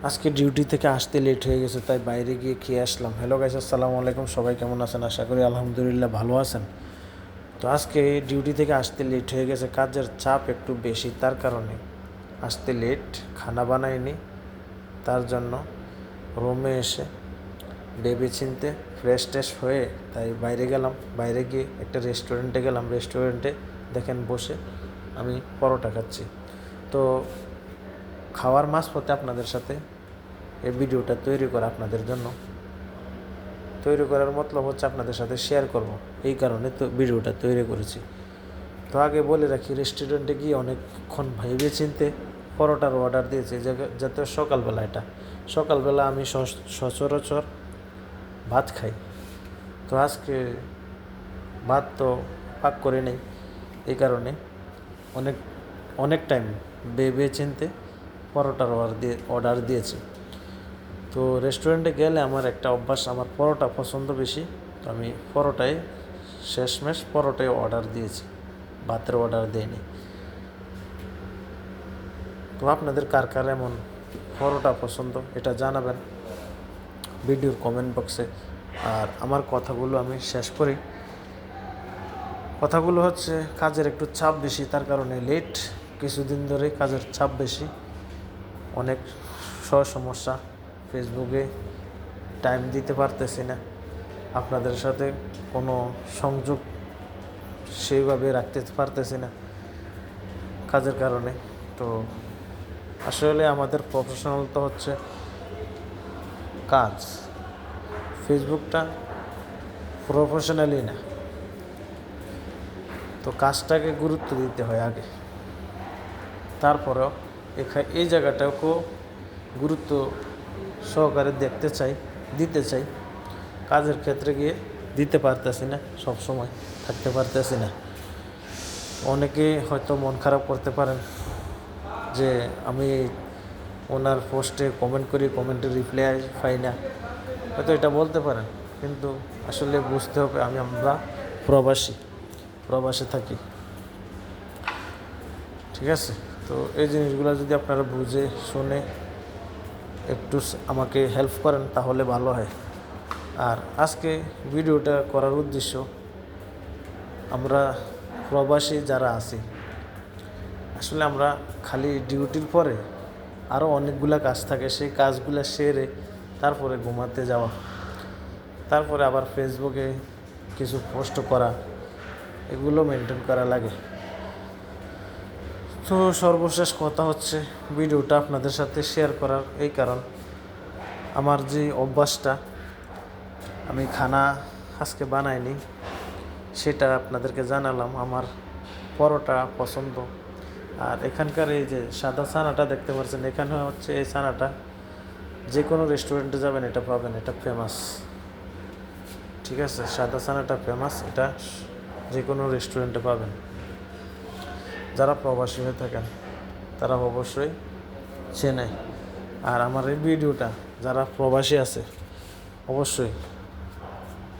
আজকে ডিউটি থেকে আসতে লেট হয়ে গেছে, তাই বাইরে গিয়ে খেয়ে আসলাম। হ্যালো গাইস, আসসালামু আলাইকুম। সবাই কেমন আছেন? আশা করি আলহামদুলিল্লাহ ভালো আছেন। তো আজকে ডিউটি থেকে আসতে লেট হয়ে গেছে, কাজের চাপ একটু বেশি, তার কারণে আসতে লেট। খানা বানাইনি, তার জন্য রুমে এসে ভেবে চিনতে ফ্রেশ ট্রেশ হয়ে তাই বাইরে গেলাম। বাইরে গিয়ে একটা রেস্টুরেন্টে গেলাম। রেস্টুরেন্টে দেখেন বসে আমি পরোটা খাচ্ছি। তো খাওয়ার মাঝপথে আপনাদের সাথে এই ভিডিওটা তৈরি করা, আপনাদের জন্য তৈরি করার মতলব হচ্ছে আপনাদের সাথে শেয়ার করব, এই কারণে তো ভিডিওটা তৈরি করেছি। তো আগে বলে রাখি, রেস্টুরেন্টে গিয়ে অনেকক্ষণ ভেবে চিনতে পরোটার অর্ডার দিয়েছি, যাতে সকালবেলা আমি সচরাচর ভাত খাই। তো আজকে ভাত তো পাক করে নেই, এই কারণে অনেক টাইম ভেবে চিনতে পরোটার অর্ডার দিয়েছি। তো রেস্টুরেন্টে গেলে আমার একটা অভ্যাস, আমার পরোটা পছন্দ বেশি। তো আমি শেষমেশ পরোটায় অর্ডার দিয়েছি, ভাতের অর্ডার দিইনি। তো আপনাদের কার কার এমন পরোটা পছন্দ এটা জানাবেন ভিডিওর কমেন্ট বক্সে। আর আমার কথাগুলো আমি শেষ করি। কথাগুলো হচ্ছে, কাজের একটু চাপ বেশি, তার কারণে লেট। কিছুদিন ধরে কাজের চাপ বেশি, অনেক সমস্যা। ফেসবুকে টাইম দিতে পারতেছি না, আপনাদের সাথে কোনো সংযোগ সেইভাবে রাখতে পারতেছি না কাজের কারণে। তো আসলে আমাদের প্রফেশনাল তো হচ্ছে কাজ, ফেসবুকটা প্রফেশনালি না। তো কাজটাকে গুরুত্ব দিতে হয় আগে, তারপরেও এই জায়গাটাকেও গুরুত্ব সহকারে দিতে চাই। কাজের ক্ষেত্রে গিয়ে দিতে পারতেছি না, সবসময় থাকতে পারতেছি না। অনেকে হয়তো মন খারাপ করতে পারেন যে আমি ওনার পোস্টে কমেন্ট করি, কমেন্টে রিপ্লাই পাই না, হয়তো এটা বলতে পারেন। কিন্তু আসলে বুঝতে হবে আমরা প্রবাসে থাকি, ঠিক আছে? তো এই জিনিসগুলো যদি আপনারা বুঝে শুনে একটু আমাকে হেল্প করেন তাহলে ভালো হয়। আর আজকে ভিডিওটা করার উদ্দেশ্য, আমরা প্রবাসী যারা আছি, আসলে আমরা খালি ডিউটির পরে আরও অনেকগুলো কাজ থাকে, সেই কাজগুলো সেরে তারপরে ঘুমাতে যাওয়া, তারপরে আবার ফেসবুকে কিছু পোস্ট করা, এগুলো মেনটেন করা লাগে। তো সর্বশেষ কথা হচ্ছে, ভিডিওটা আপনাদের সাথে শেয়ার করার এই কারণ, আমার যে অভ্যাসটা, আমি খানা আজকে বানাইনি, সেটা আপনাদেরকে জানালাম। আমার পরোটা পছন্দ। আর এখানকার এই যে সাদা ছানাটা দেখতে পাচ্ছেন, এখানে হচ্ছে এই ছানাটা যে কোনো রেস্টুরেন্টে যাবেন এটা পাবেন, এটা ফেমাস, ঠিক আছে? সাদা ছানাটা ফেমাস, এটা যে কোনো রেস্টুরেন্টে পাবেন। যারা প্রবাসী হয়ে থাকেন তারা অবশ্যই চেনে। আর আমার এই ভিডিওটা যারা প্রবাসী আছে অবশ্যই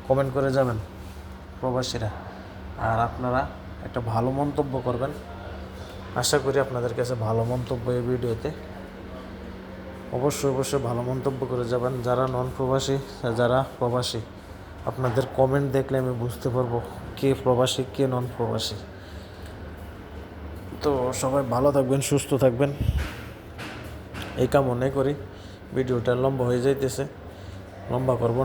কমেন্ট করে যাবেন প্রবাসীরা, আর আপনারা একটা ভালো মন্তব্য করবেন। আশা করি আপনাদের কাছে ভালো মন্তব্য এই ভিডিওতে অবশ্যই ভালো মন্তব্য করে যাবেন। যারা নন প্রবাসী, যারা প্রবাসী, আপনাদের কমেন্ট দেখলে আমি বুঝতে পারবো কে প্রবাসী কে নন প্রবাসী। তো সবাই ভালো থাকবেন, সুস্থ থাকবেন, এই কামনাই করি। ভিডিওটা লম্বা হয়ে যাইতেছে, লম্বা করব না।